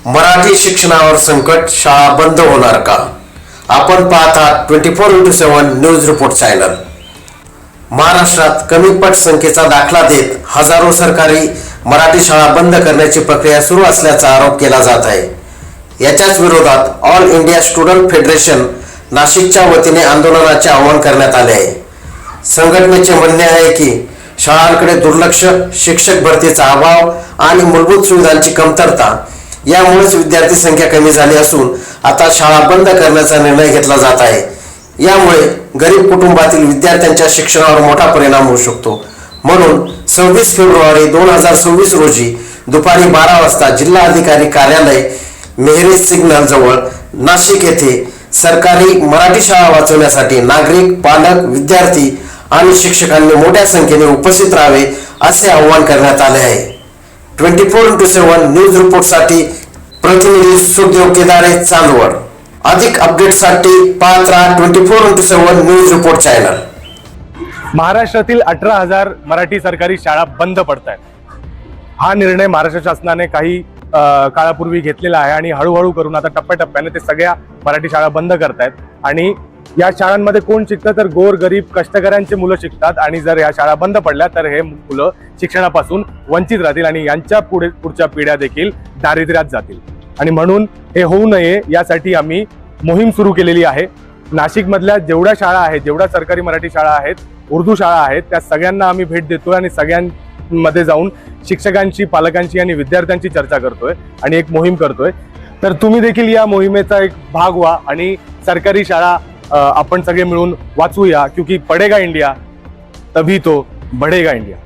मराठी शिक्षणावर संकट, शाळा बंद होणार का? आपण पाहता 24x7 न्यूज रिपोर्ट चॅनल. महाराष्ट्रात कमी पट संख्येचा दाखला देत हजारो सरकारी मराठी शाळा बंद करण्याची प्रक्रिया सुरू असल्याचा आरोप केला जात आहे. याच्याच विरोधात ऑल इंडिया स्टुडंट फेडरेशन नाशिकच्या वतीने आंदोलनाचे आवाहन करण्यात आले आहे. संघटनेचे म्हणणे आहे की शाळांकडे दुर्लक्ष, शिक्षक भरतीचा अभाव आणि मूलभूत सुविधांची कमतरता यामुळेच विद्यार्थी संख्या कमी झाली असून आता शाळा बंद करण्याचा निर्णय घेतला जात आहे. यामुळे गरीब कुटुंबातील विद्यार्थ्यांच्या शिक्षणावर मोठा परिणाम होऊ शकतो. म्हणून 26 फेब्रुवारी 2026 रोजी दुपारी 12 वाजता जिल्हा अधिकारी कार्यालय मेहरे सिग्नल जवळ नाशिक येथे सरकारी मराठी शाळा वाचवण्यासाठी नागरिक, पालक, विद्यार्थी आणि शिक्षकांनी मोठ्या संख्येने उपस्थित राहावे असे आवाहन करण्यात आले आहे. 24x7 न्यूज रिपोर्टसाठी प्रतिनिधी सुखदेव केदारे, चांदवड. अधिक अपडेटसाठी पाहत राहा 24x7 न्यूज रिपोर्ट चॅनल. महाराष्ट्रातील 18,000 मराठी सरकारी शाळा बंद पडत आहेत. हा निर्णय महाराष्ट्र शासनाने काही काळापूर्वी घेतलेला आहे आणि हळूहळू करून आता टप्प्याटप्प्याने ते सगळ्या मराठी शाळा बंद करतायत. आणि या शाळांमध्ये कोण शिकतं तर गोर गरीब कष्टकऱ्यांचे मुलं शिकतात. आणि जर या शाळा बंद पडल्या तर हे मुलं शिक्षणापासून वंचित राहतील आणि यांच्या पुढच्या पिढ्या देखील दारिद्र्यात जातील. आणि म्हणून हे होऊ नये यासाठी आम्ही मोहीम सुरू केलेली आहे. नाशिकमधल्या जेवढ्या शाळा आहेत, जेवढ्या सरकारी मराठी शाळा आहेत, उर्दू शाळा आहेत, त्या सगळ्यांना आम्ही भेट देतोय आणि सगळ्यांमध्ये जाऊन शिक्षकांची, पालकांची आणि विद्यार्थ्यांची चर्चा करतोय आणि एक मोहीम करतोय. तर तुम्ही देखील या मोहिमेचा एक भाग व्हा आणि सरकारी शाळा आपण सगळे मिळून वाचूया. क्योंकि पढेगा इंडिया तभी तो बढ़ेगा इंडिया.